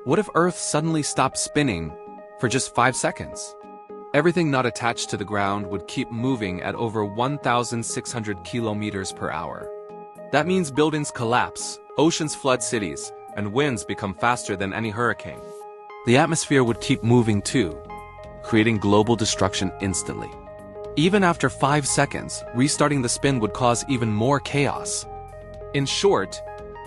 What if Earth suddenly stopped spinning for just 5 seconds? Everything not attached to the ground would keep moving at over 1,600 kilometers per hour. That means buildings collapse, oceans flood cities, and winds become faster than any hurricane. The atmosphere would keep moving too, creating global destruction instantly. Even after 5 seconds, restarting the spin would cause even more chaos. In short,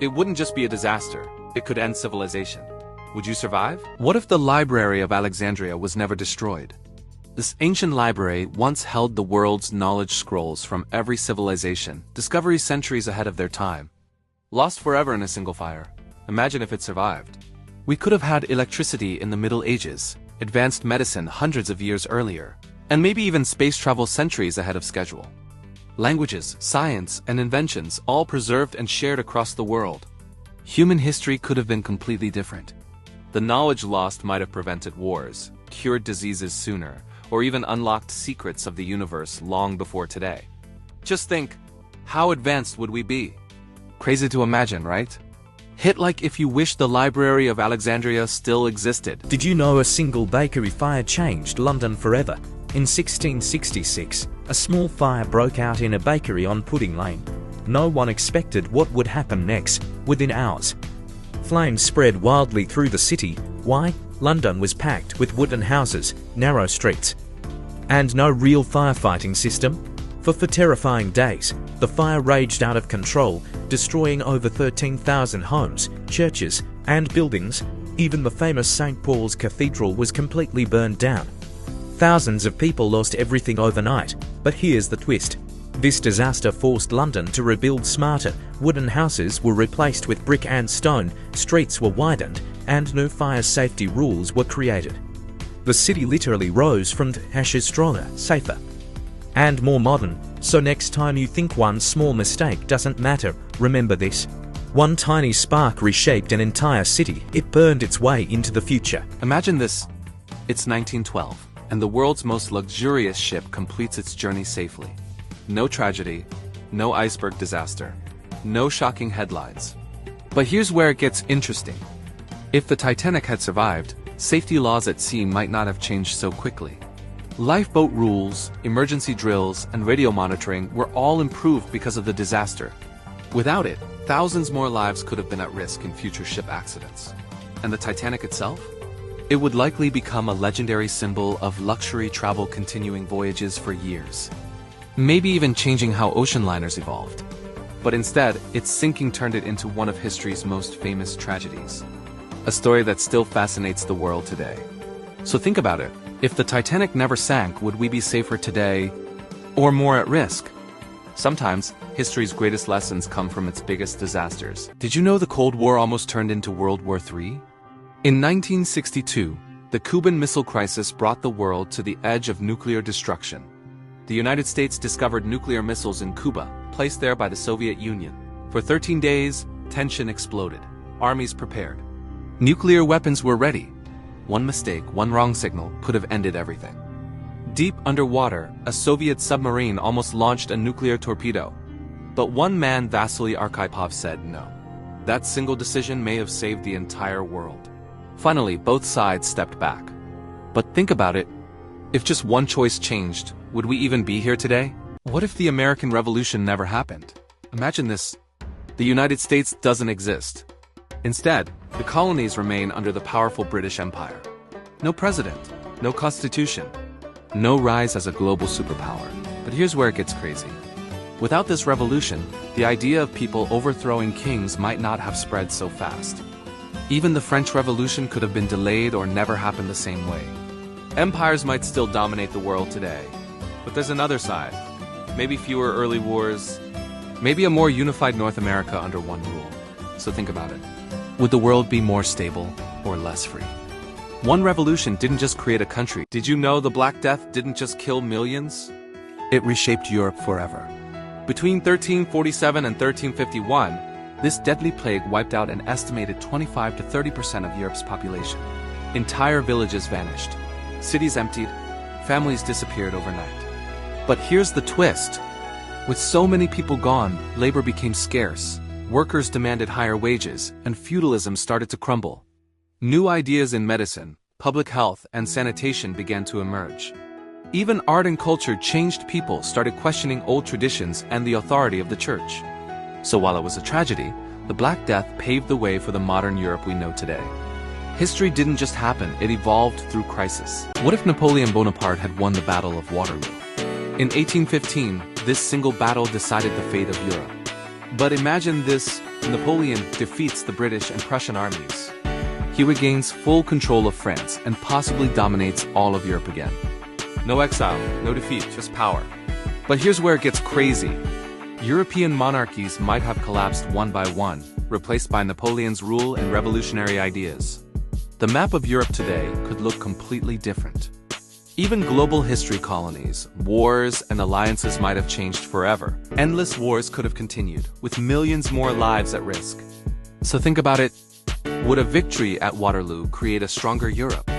it wouldn't just be a disaster, it could end civilization. Would you survive? What if the Library of Alexandria was never destroyed? This ancient library once held the world's knowledge scrolls from every civilization, discoveries centuries ahead of their time. Lost forever in a single fire. Imagine if it survived. We could have had electricity in the Middle Ages, advanced medicine hundreds of years earlier, and maybe even space travel centuries ahead of schedule. Languages, science, and inventions all preserved and shared across the world. Human history could have been completely different. The knowledge lost might have prevented wars, cured diseases sooner, or even unlocked secrets of the universe long before today. Just think, how advanced would we be? Crazy to imagine, right? Hit like if you wish the Library of Alexandria still existed. Did you know a single bakery fire changed London forever? In 1666, a small fire broke out in a bakery on Pudding Lane. No one expected what would happen next. Within hours, flames spread wildly through the city. Why? London was packed with wooden houses, narrow streets, and no real firefighting system. For terrifying days, the fire raged out of control, destroying over 13,000 homes, churches, and buildings. Even the famous St. Paul's Cathedral was completely burned down. Thousands of people lost everything overnight. But here's the twist. This disaster forced London to rebuild smarter. Wooden houses were replaced with brick and stone, streets were widened, and new fire safety rules were created. The city literally rose from the ashes stronger, safer, and more modern. So next time you think one small mistake doesn't matter, remember this. One tiny spark reshaped an entire city. It burned its way into the future. Imagine this. It's 1912, and the world's most luxurious ship completes its journey safely. No tragedy, no iceberg disaster, no shocking headlines. But here's where it gets interesting. If the Titanic had survived, safety laws at sea might not have changed so quickly. Lifeboat rules, emergency drills, and radio monitoring were all improved because of the disaster. Without it, thousands more lives could have been at risk in future ship accidents. And the Titanic itself? It would likely become a legendary symbol of luxury travel, continuing voyages for years. Maybe even changing how ocean liners evolved. But instead, its sinking turned it into one of history's most famous tragedies. A story that still fascinates the world today. So think about it. If the Titanic never sank, would we be safer today or more at risk? Sometimes, history's greatest lessons come from its biggest disasters. Did you know the Cold War almost turned into World War III? In 1962, the Cuban Missile Crisis brought the world to the edge of nuclear destruction. The United States discovered nuclear missiles in Cuba, placed there by the Soviet Union. For 13 days, tension exploded. Armies prepared. Nuclear weapons were ready. One mistake, one wrong signal could have ended everything. Deep underwater, a Soviet submarine almost launched a nuclear torpedo. But one man, Vasily Arkhipov, said no. That single decision may have saved the entire world. Finally, both sides stepped back. But think about it. If just one choice changed, would we even be here today? What if the American Revolution never happened? Imagine this. The United States doesn't exist. Instead, the colonies remain under the powerful British Empire. No president, no constitution, no rise as a global superpower. But here's where it gets crazy. Without this revolution, the idea of people overthrowing kings might not have spread so fast. Even the French Revolution could have been delayed or never happened the same way. Empires might still dominate the world today. But there's another side. Maybe fewer early wars, maybe a more unified North America under one rule. So think about it. Would the world be more stable or less free? One revolution didn't just create a country. Did you know the Black Death didn't just kill millions? It reshaped Europe forever. Between 1347 and 1351, this deadly plague wiped out an estimated 25 to 30% of Europe's population. Entire villages vanished. Cities emptied. Families disappeared overnight. But here's the twist. With so many people gone, labor became scarce. Workers demanded higher wages, and feudalism started to crumble. New ideas in medicine, public health, and sanitation began to emerge. Even art and culture changed. People started questioning old traditions and the authority of the church. So while it was a tragedy, the Black Death paved the way for the modern Europe we know today. History didn't just happen, it evolved through crisis. What if Napoleon Bonaparte had won the Battle of Waterloo? In 1815, this single battle decided the fate of Europe. But imagine this: Napoleon defeats the British and Prussian armies. He regains full control of France and possibly dominates all of Europe again. No exile, no defeat, just power. But here's where it gets crazy. European monarchies might have collapsed one by one, replaced by Napoleon's rule and revolutionary ideas. The map of Europe today could look completely different. Even global history colonies, wars, and alliances might have changed forever. Endless wars could have continued, with millions more lives at risk. So think about it. Would a victory at Waterloo create a stronger Europe?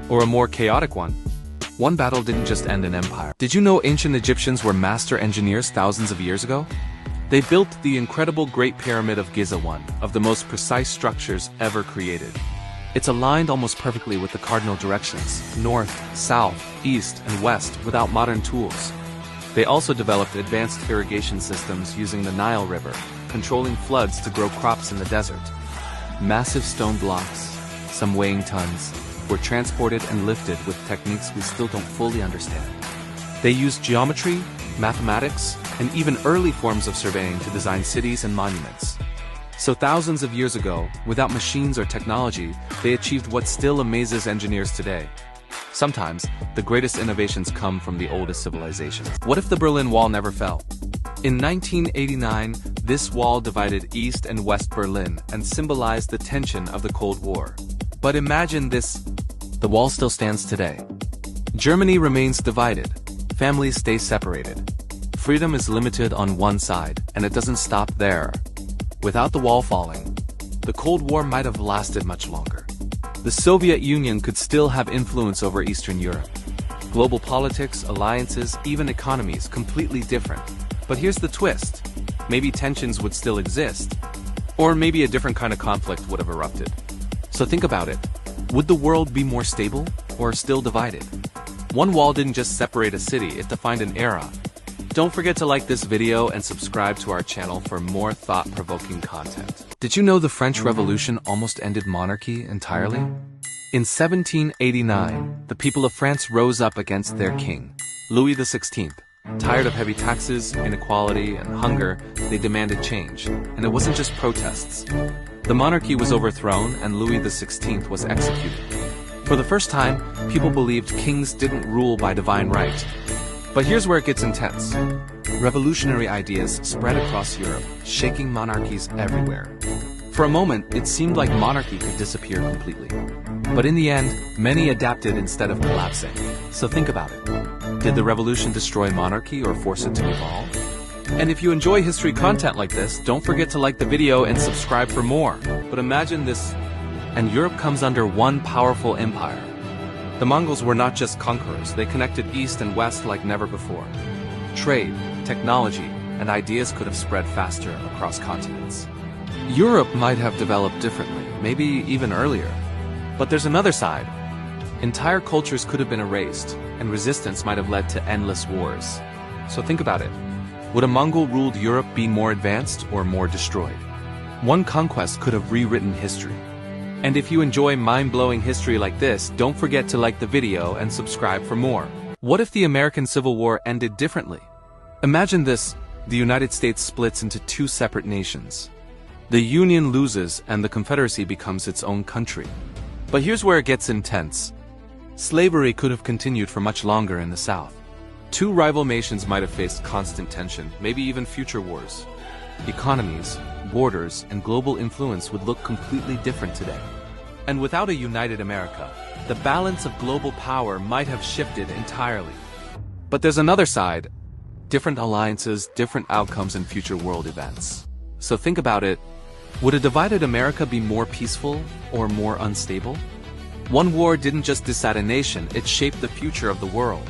Or a more chaotic one? One battle didn't just end an empire. Did you know ancient Egyptians were master engineers thousands of years ago? They built the incredible Great Pyramid of Giza, one of the most precise structures ever created. It's aligned almost perfectly with the cardinal directions, north, south, east, and west, without modern tools. They also developed advanced irrigation systems using the Nile River, controlling floods to grow crops in the desert. Massive stone blocks, some weighing tons, were transported and lifted with techniques we still don't fully understand. They used geometry, mathematics, and even early forms of surveying to design cities and monuments. So thousands of years ago, without machines or technology, they achieved what still amazes engineers today. Sometimes, the greatest innovations come from the oldest civilizations. What if the Berlin Wall never fell? In 1989, this wall divided East and West Berlin and symbolized the tension of the Cold War. But imagine this: the wall still stands today. Germany remains divided. Families stay separated. Freedom is limited on one side, and it doesn't stop there. Without the wall falling, the Cold War might have lasted much longer. The Soviet Union could still have influence over Eastern Europe. Global politics, alliances, even economies completely different. But here's the twist. Maybe tensions would still exist. Or maybe a different kind of conflict would have erupted. So think about it. Would the world be more stable or still divided? One wall didn't just separate a city, it defined an era. Don't forget to like this video and subscribe to our channel for more thought-provoking content. Did you know the French Revolution almost ended monarchy entirely? In 1789, the people of France rose up against their king, Louis XVI. Tired of heavy taxes, inequality, and hunger, they demanded change. And it wasn't just protests. The monarchy was overthrown and Louis XVI was executed. For the first time, people believed kings didn't rule by divine right. But here's where it gets intense. Revolutionary ideas spread across Europe, shaking monarchies everywhere. For a moment, it seemed like monarchy could disappear completely. But in the end, many adapted instead of collapsing. So think about it. Did the revolution destroy monarchy or force it to evolve? And if you enjoy history content like this, don't forget to like the video and subscribe for more. But imagine this, and Europe comes under one powerful empire. The Mongols were not just conquerors, they connected east and west like never before. Trade, technology, and ideas could have spread faster across continents. Europe might have developed differently, maybe even earlier. But there's another side. Entire cultures could have been erased, and resistance might have led to endless wars. So think about it. Would a Mongol-ruled Europe be more advanced or more destroyed? One conquest could have rewritten history. And if you enjoy mind-blowing history like this, don't forget to like the video and subscribe for more. What if the American Civil War ended differently? Imagine this: the United States splits into two separate nations. The Union loses and the Confederacy becomes its own country. But here's where it gets intense. Slavery could have continued for much longer in the South. Two rival nations might have faced constant tension, maybe even future wars. Economies, borders, and global influence would look completely different today. And without a united America, the balance of global power might have shifted entirely. But there's another side. Different alliances, different outcomes in future world events. So think about it. Would a divided America be more peaceful or more unstable? One war didn't just decide a nation, it shaped the future of the world.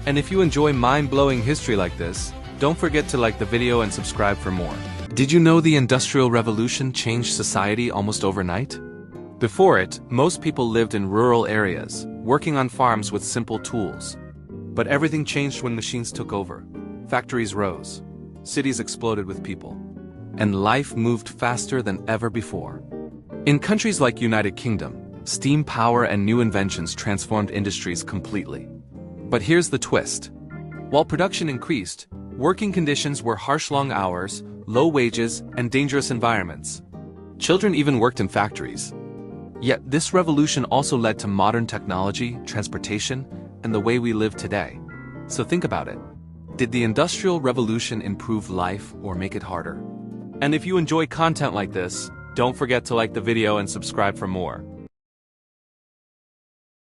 And if you enjoy mind-blowing history like this, don't forget to like the video and subscribe for more. Did you know the Industrial Revolution changed society almost overnight? Before it, most people lived in rural areas, working on farms with simple tools. But everything changed when machines took over. Factories rose, cities exploded with people, and life moved faster than ever before. In countries like United Kingdom, steam power and new inventions transformed industries completely. But here's the twist. While production increased, working conditions were harsh long hours, low wages, and dangerous environments. Children even worked in factories. Yet this revolution also led to modern technology, transportation, and the way we live today. So think about it. Did the Industrial Revolution improve life or make it harder? And if you enjoy content like this, don't forget to like the video and subscribe for more.